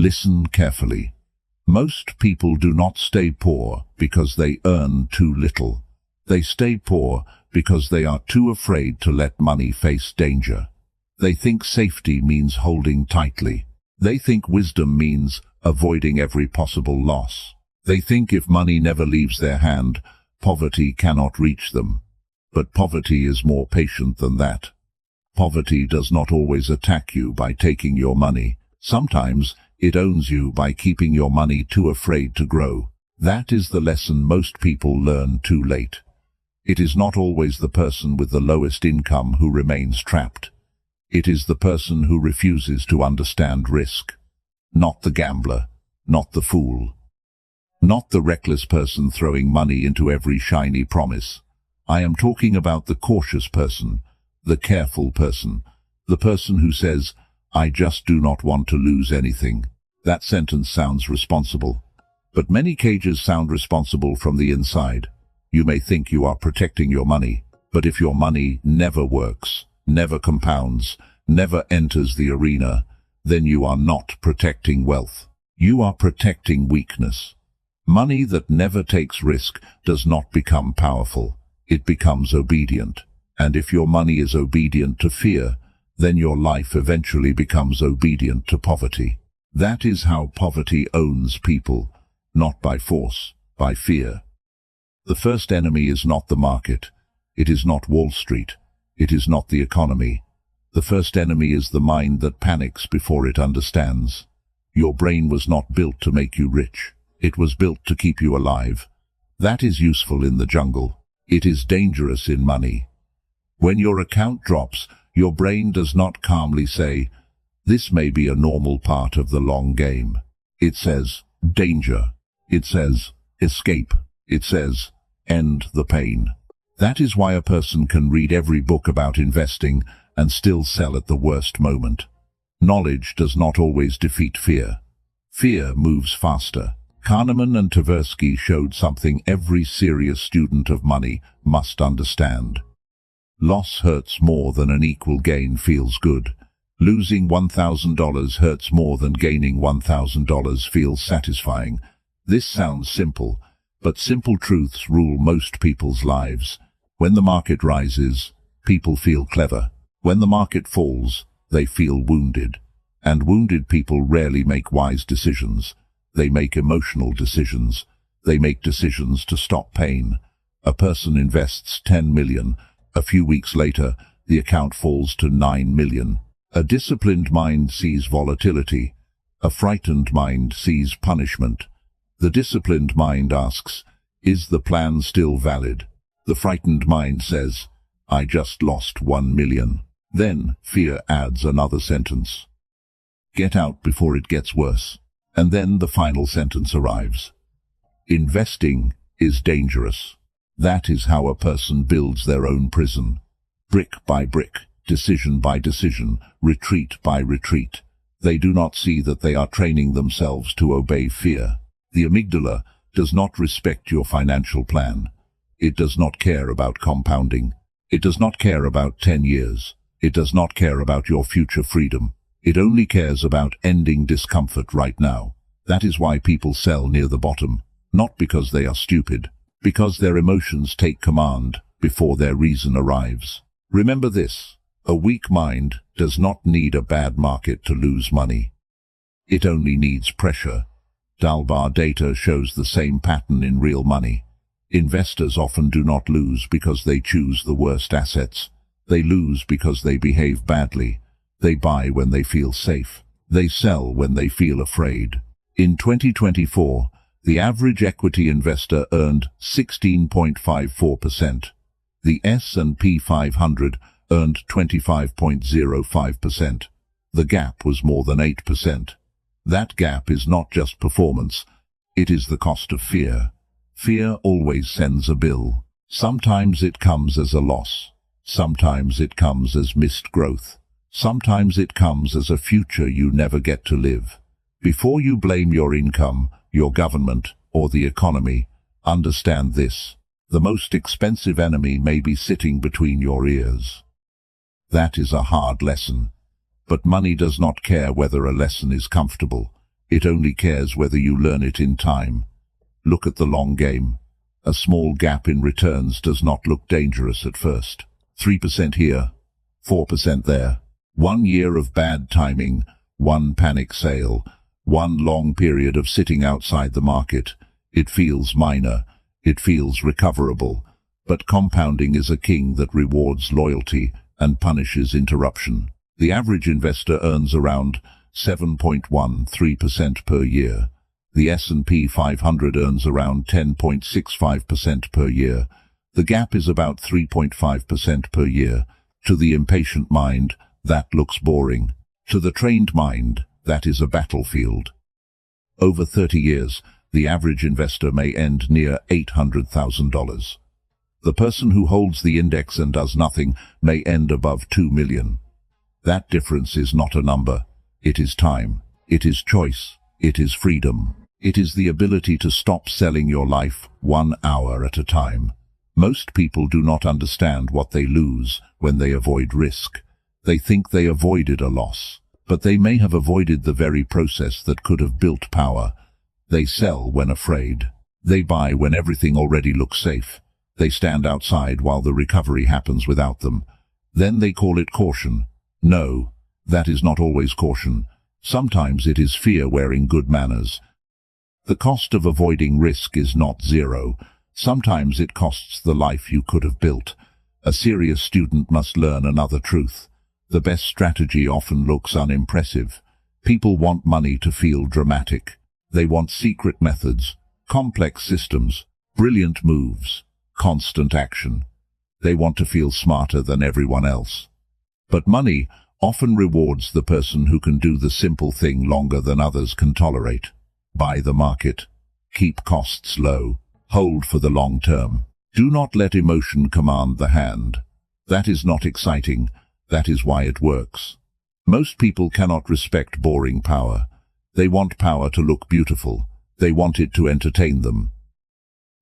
Listen carefully. Most people do not stay poor because they earn too little. They stay poor because they are too afraid to let money face danger. They think safety means holding tightly. They think wisdom means avoiding every possible loss. They think if money never leaves their hand, poverty cannot reach them. But poverty is more patient than that. Poverty does not always attack you by taking your money. Sometimes it owns you by keeping your money too afraid to grow. That is the lesson most people learn too late. It is not always the person with the lowest income who remains trapped. It is the person who refuses to understand risk. Not the gambler, not the fool. Not the reckless person throwing money into every shiny promise. I am talking about the cautious person, the careful person, the person who says, "I just do not want to lose anything." That sentence sounds responsible. But many cages sound responsible from the inside. You may think you are protecting your money, but if your money never works, never compounds, never enters the arena, then you are not protecting wealth. You are protecting weakness. Money that never takes risk does not become powerful. It becomes obedient. And if your money is obedient to fear, then your life eventually becomes obedient to poverty. That is how poverty owns people, not by force, by fear. The first enemy is not the market. It is not Wall Street. It is not the economy. The first enemy is the mind that panics before it understands. Your brain was not built to make you rich. It was built to keep you alive. That is useful in the jungle. It is dangerous in money. When your account drops, your brain does not calmly say, "This may be a normal part of the long game." It says, "Danger." It says, "Escape." It says, "End the pain." That is why a person can read every book about investing and still sell at the worst moment. Knowledge does not always defeat fear. Fear moves faster. Kahneman and Tversky showed something every serious student of money must understand. Loss hurts more than an equal gain feels good. Losing $1,000 hurts more than gaining $1,000 feels satisfying. This sounds simple, but simple truths rule most people's lives. When the market rises, people feel clever. When the market falls, they feel wounded. And wounded people rarely make wise decisions. They make emotional decisions. They make decisions to stop pain. A person invests 10 million. A few weeks later, the account falls to 9 million. A disciplined mind sees volatility. A frightened mind sees punishment. The disciplined mind asks, "Is the plan still valid?" The frightened mind says, "I just lost 1 million. Then fear adds another sentence. "Get out before it gets worse." And then the final sentence arrives. Investing is dangerous. That is how a person builds their own prison. Brick by brick, decision by decision, retreat by retreat. They do not see that they are training themselves to obey fear. The amygdala does not respect your financial plan. It does not care about compounding. It does not care about 10 years. It does not care about your future freedom. It only cares about ending discomfort right now. That is why people sell near the bottom, not because they are stupid, because their emotions take command before their reason arrives. Remember this, a weak mind does not need a bad market to lose money. It only needs pressure. Dalbar data shows the same pattern in real money. Investors often do not lose because they choose the worst assets. They lose because they behave badly. They buy when they feel safe. They sell when they feel afraid. In 2024, the average equity investor earned 16.54%. The S&P 500 earned 25.05%. The gap was more than 8%. That gap is not just performance, it is the cost of fear. Fear always sends a bill. Sometimes it comes as a loss. Sometimes it comes as missed growth. Sometimes it comes as a future you never get to live. Before you blame your income, your government, or the economy, understand this. The most expensive enemy may be sitting between your ears. That is a hard lesson. But money does not care whether a lesson is comfortable. It only cares whether you learn it in time. Look at the long game. A small gap in returns does not look dangerous at first. 3% here, 4% there. 1 year of bad timing, one panic sale, one long period of sitting outside the market. It feels minor, it feels recoverable, but compounding is a king that rewards loyalty and punishes interruption. The average investor earns around 7.13% per year. The S&P 500 earns around 10.65% per year. The gap is about 3.5% per year. To the impatient mind, that looks boring. To the trained mind, that is a battlefield. Over 30 years, the average investor may end near $800,000. The person who holds the index and does nothing may end above 2 million. That difference is not a number. It is time. It is choice. It is freedom. It is the ability to stop selling your life 1 hour at a time. Most people do not understand what they lose when they avoid risk. They think they avoided a loss, but they may have avoided the very process that could have built power. They sell when afraid. They buy when everything already looks safe. They stand outside while the recovery happens without them. Then they call it caution. No, that is not always caution. Sometimes it is fear wearing good manners. The cost of avoiding risk is not zero. Sometimes it costs the life you could have built. A serious student must learn another truth. The best strategy often looks unimpressive. People want money to feel dramatic. They want secret methods, complex systems, brilliant moves, constant action. They want to feel smarter than everyone else. But money often rewards the person who can do the simple thing longer than others can tolerate. Buy the market. Keep costs low. Hold for the long term. Do not let emotion command the hand. That is not exciting. That is why it works. Most people cannot respect boring power. They want power to look beautiful. They want it to entertain them.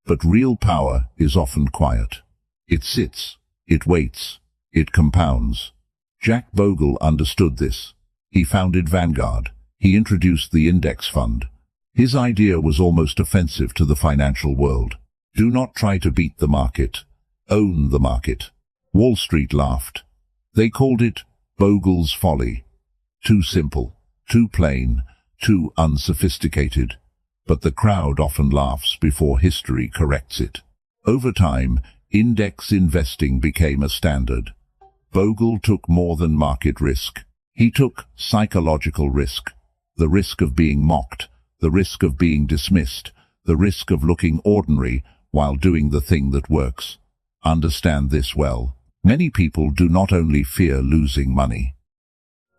But real power is often quiet. It sits. It waits. It compounds. Jack Bogle understood this. He founded Vanguard. He introduced the index fund. His idea was almost offensive to the financial world. Do not try to beat the market. Own the market. Wall Street laughed. They called it Bogle's folly. Too simple, too plain, too unsophisticated. But the crowd often laughs before history corrects it. Over time, index investing became a standard. Bogle took more than market risk. He took psychological risk. The risk of being mocked, the risk of being dismissed, the risk of looking ordinary while doing the thing that works. Understand this well. Many people do not only fear losing money.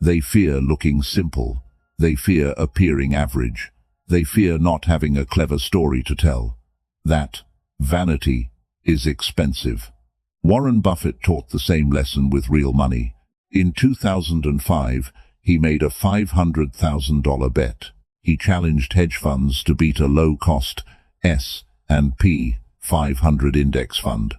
They fear looking simple. They fear appearing average. They fear not having a clever story to tell. That vanity is expensive. Warren Buffett taught the same lesson with real money. In 2005, he made a $500,000 bet. He challenged hedge funds to beat a low-cost S&P 500 index fund.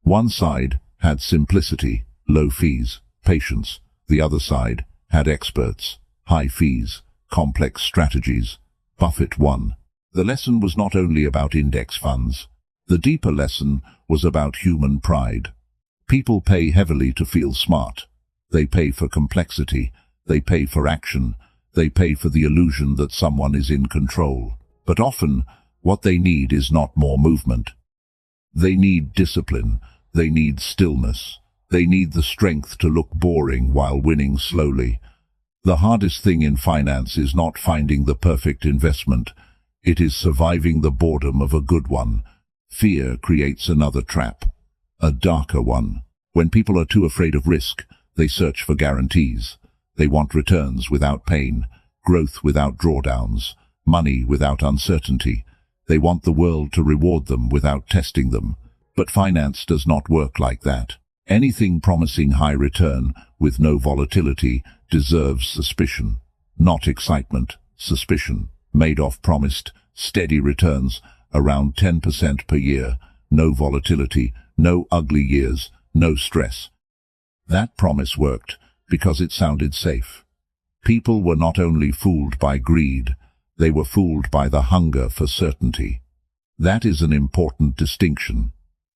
One side had simplicity, low fees, patience. The other side had experts, high fees, complex strategies. Buffett won. The lesson was not only about index funds. The deeper lesson was about human pride. People pay heavily to feel smart. They pay for complexity. They pay for action. They pay for the illusion that someone is in control. But often, what they need is not more movement. They need discipline. They need stillness. They need the strength to look boring while winning slowly. The hardest thing in finance is not finding the perfect investment. It is surviving the boredom of a good one. Fear creates another trap, a darker one. When people are too afraid of risk, they search for guarantees. They want returns without pain, growth without drawdowns, money without uncertainty. They want the world to reward them without testing them. But finance does not work like that. Anything promising high return with no volatility deserves suspicion, not excitement. Suspicion. Madoff promised steady returns around 10% per year, no volatility, no ugly years, no stress. That promise worked because it sounded safe. People were not only fooled by greed, They were fooled by the hunger for certainty. That is an important distinction.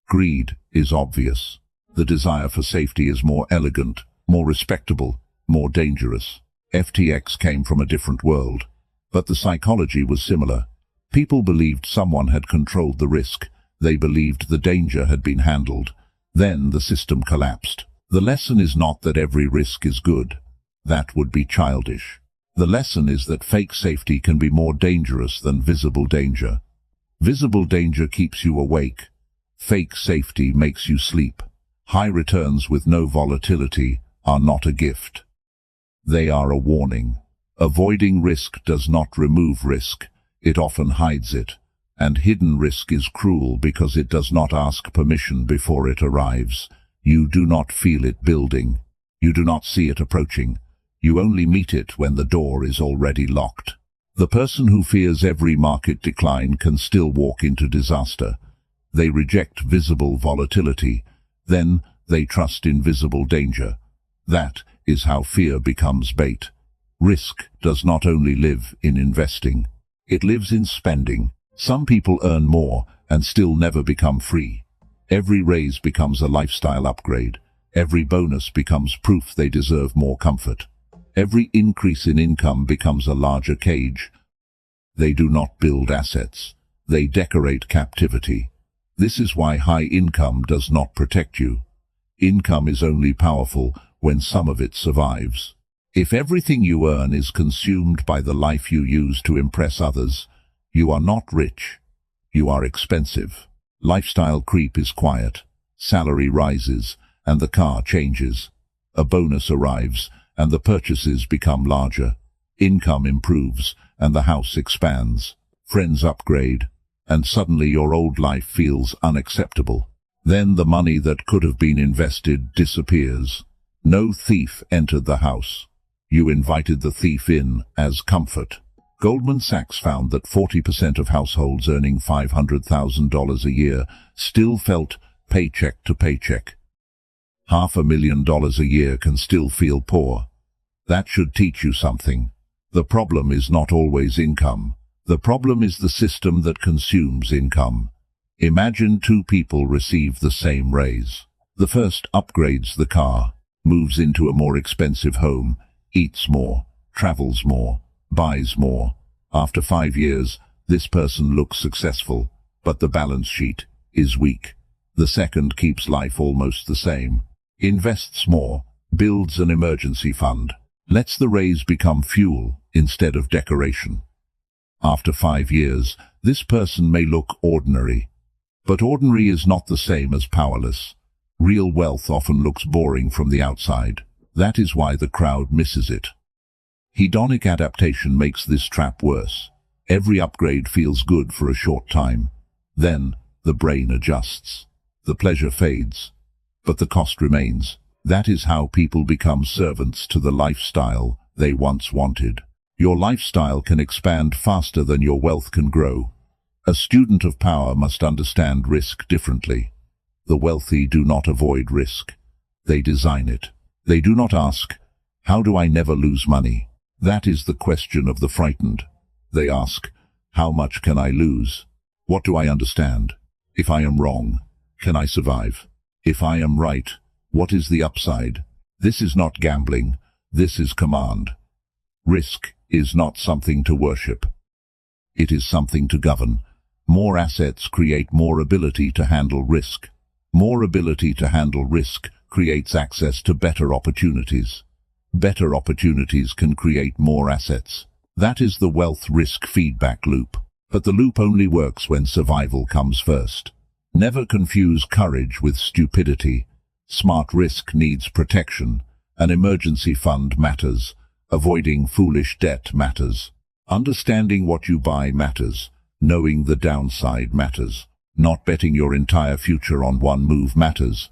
Greed is obvious. The desire for safety is more elegant, more respectable, more dangerous. FTX came from a different world, but the psychology was similar. People believed someone had controlled the risk. They believed the danger had been handled. Then the system collapsed. The lesson is not that every risk is good. That would be childish. The lesson is that fake safety can be more dangerous than visible danger. Visible danger keeps you awake. Fake safety makes you sleep. High returns with no volatility are not a gift. They are a warning. Avoiding risk does not remove risk. It often hides it. And hidden risk is cruel because it does not ask permission before it arrives. You do not feel it building. You do not see it approaching. You only meet it when the door is already locked. The person who fears every market decline can still walk into disaster. They reject visible volatility. Then they trust invisible danger. That is how fear becomes bait. Risk does not only live in investing. It lives in spending. Some people earn more and still never become free. Every raise becomes a lifestyle upgrade. Every bonus becomes proof they deserve more comfort. Every increase in income becomes a larger cage. They do not build assets. They decorate captivity. This is why high income does not protect you. Income is only powerful when some of it survives. If everything you earn is consumed by the life you use to impress others, you are not rich. You are expensive. Lifestyle creep is quiet. Salary rises, and the car changes. A bonus arrives, and the purchases become larger. Income improves, and the house expands. Friends upgrade, and suddenly your old life feels unacceptable. Then the money that could have been invested disappears. No thief entered the house. You invited the thief in as comfort. Goldman Sachs found that 40% of households earning $500,000 a year still felt paycheck to paycheck. $500,000 a year can still feel poor. That should teach you something. The problem is not always income. The problem is the system that consumes income. Imagine two people receive the same raise. The first upgrades the car, moves into a more expensive home, eats more, travels more, buys more. After 5 years, this person looks successful, but the balance sheet is weak. The second keeps life almost the same. Invests more, builds an emergency fund, lets the raise become fuel instead of decoration. After 5 years, this person may look ordinary. But ordinary is not the same as powerless. Real wealth often looks boring from the outside. That is why the crowd misses it. Hedonic adaptation makes this trap worse. Every upgrade feels good for a short time. Then, the brain adjusts. The pleasure fades, but the cost remains. That is how people become servants to the lifestyle they once wanted. Your lifestyle can expand faster than your wealth can grow. A student of power must understand risk differently. The wealthy do not avoid risk. They design it. They do not ask, "How do I never lose money?" That is the question of the frightened. They ask, "How much can I lose? What do I understand? If I am wrong, can I survive? If I am right, what is the upside?" This is not gambling. This is command. Risk is not something to worship. It is something to govern. More assets create more ability to handle risk. More ability to handle risk creates access to better opportunities. Better opportunities can create more assets. That is the wealth-risk feedback loop. But the loop only works when survival comes first. Never confuse courage with stupidity. Smart risk needs protection. An emergency fund matters. Avoiding foolish debt matters. Understanding what you buy matters. Knowing the downside matters. Not betting your entire future on one move matters.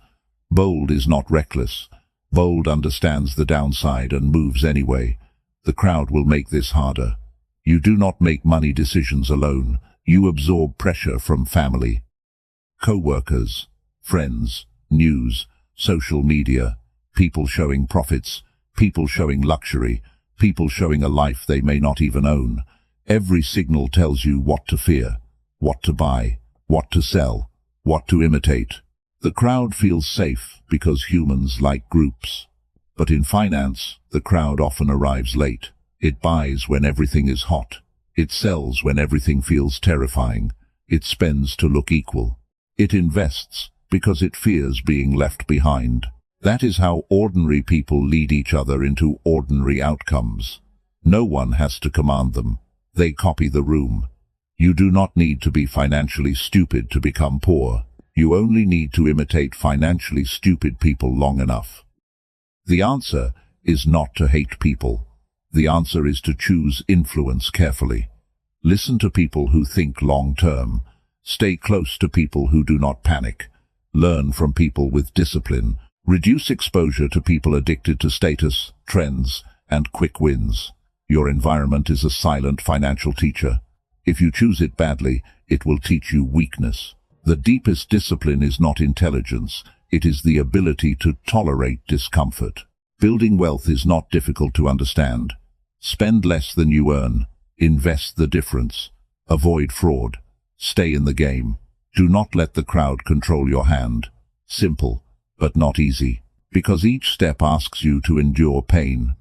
Bold is not reckless. Bold understands the downside and moves anyway. The crowd will make this harder. You do not make money decisions alone. You absorb pressure from family, co-workers, friends, news, social media, people showing profits, people showing luxury, people showing a life they may not even own. Every signal tells you what to fear, what to buy, what to sell, what to imitate. The crowd feels safe because humans like groups. But in finance, the crowd often arrives late. It buys when everything is hot. It sells when everything feels terrifying. It spends to look equal. It invests because it fears being left behind. That is how ordinary people lead each other into ordinary outcomes. No one has to command them. They copy the room. You do not need to be financially stupid to become poor. You only need to imitate financially stupid people long enough. The answer is not to hate people. The answer is to choose influence carefully. Listen to people who think long-term. Stay close to people who do not panic. Learn from people with discipline. Reduce exposure to people addicted to status, trends, and quick wins. Your environment is a silent financial teacher. If you choose it badly, it will teach you weakness. The deepest discipline is not intelligence. It is the ability to tolerate discomfort. Building wealth is not difficult to understand. Spend less than you earn. Invest the difference. Avoid fraud. Stay in the game. Do not let the crowd control your hand. Simple, but not easy, because each step asks you to endure pain.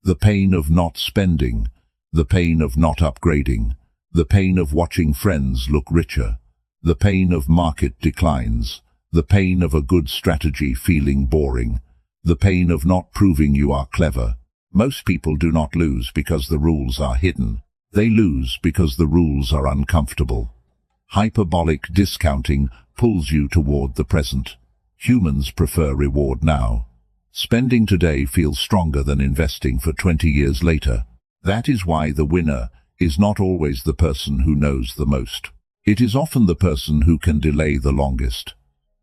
The pain of not spending, the pain of not upgrading, the pain of watching friends look richer, the pain of market declines, the pain of a good strategy feeling boring, the pain of not proving you are clever. Most people do not lose because the rules are hidden. They lose because the rules are uncomfortable. Hyperbolic discounting pulls you toward the present. Humans prefer reward now. Spending today feels stronger than investing for 20 years later. That is why the winner is not always the person who knows the most. It is often the person who can delay the longest.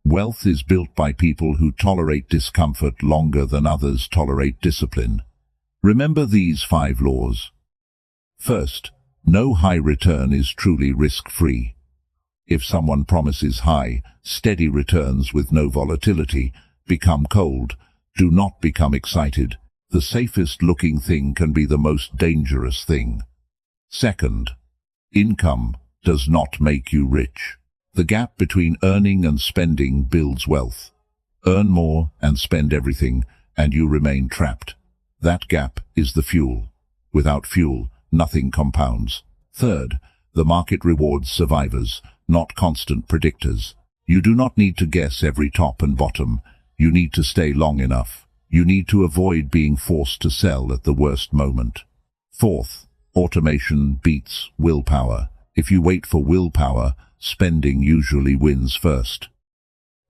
Wealth is built by people who tolerate discomfort longer than others tolerate discipline. Remember these 5 laws. First, no high return is truly risk-free. If someone promises high, steady returns with no volatility, become cold. Do not become excited. The safest-looking thing can be the most dangerous thing. Second, income does not make you rich. The gap between earning and spending builds wealth. Earn more and spend everything, and you remain trapped. That gap is the fuel. Without fuel, nothing compounds. Third, the market rewards survivors, not constant predictors. You do not need to guess every top and bottom. You need to stay long enough. You need to avoid being forced to sell at the worst moment. Fourth, automation beats willpower. If you wait for willpower, spending usually wins first.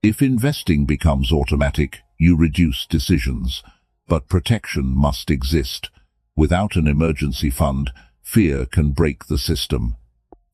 If investing becomes automatic, you reduce decisions. But protection must exist. Without an emergency fund, fear can break the system.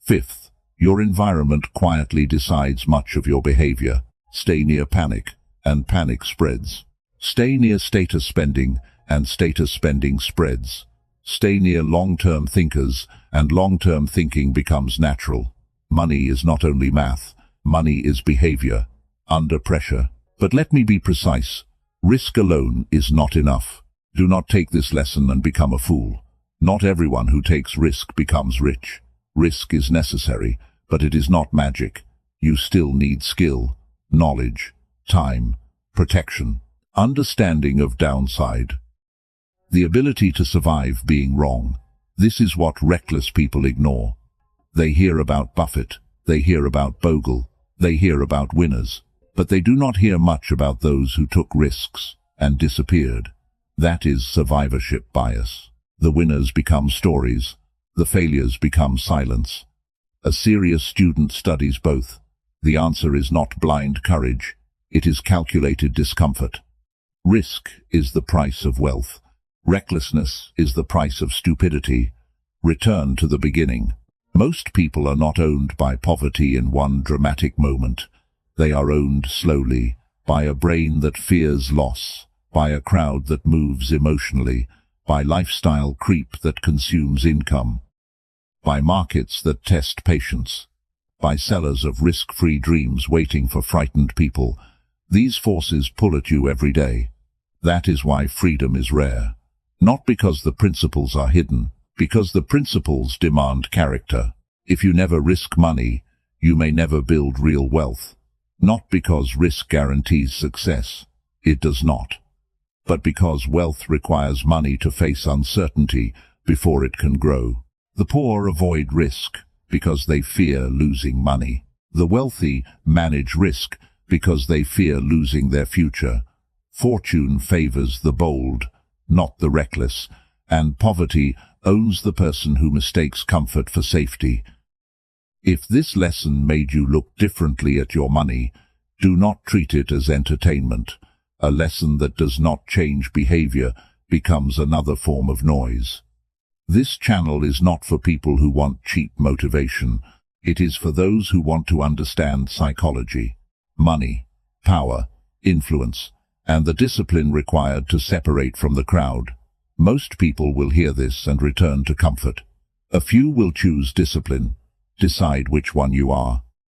Fifth, your environment quietly decides much of your behavior. Stay near panic, and panic spreads. Stay near status spending, and status spending spreads. Stay near long-term thinkers, and long-term thinking becomes natural. Money is not only math, money is behavior, under pressure. But let me be precise. Risk alone is not enough. Do not take this lesson and become a fool. Not everyone who takes risk becomes rich. Risk is necessary, but it is not magic. You still need skill, knowledge, time, protection, understanding of downside. The ability to survive being wrong. This is what reckless people ignore. They hear about Buffett, they hear about Bogle, they hear about winners, but they do not hear much about those who took risks and disappeared. That is survivorship bias. The winners become stories, the failures become silence. A serious student studies both. The answer is not blind courage, it is calculated discomfort. Risk is the price of wealth. Recklessness is the price of stupidity. Return to the beginning. Most people are not owned by poverty in one dramatic moment. They are owned slowly, by a brain that fears loss, by a crowd that moves emotionally, by lifestyle creep that consumes income, by markets that test patience, by sellers of risk-free dreams waiting for frightened people. These forces pull at you every day. That is why freedom is rare. Not because the principles are hidden, Because the principles demand character. If you never risk money, you may never build real wealth. Not because risk guarantees success. It does not. But because wealth requires money to face uncertainty before it can grow. The poor avoid risk because they fear losing money. The wealthy manage risk because they fear losing their future. Fortune favors the bold, not the reckless, and poverty owns the person who mistakes comfort for safety. If this lesson made you look differently at your money, do not treat it as entertainment. A lesson that does not change behavior becomes another form of noise. This channel is not for people who want cheap motivation. It is for those who want to understand psychology, money, power, influence, and the discipline required to separate from the crowd. Most people will hear this and return to comfort. A few will choose discipline. Decide which one you are.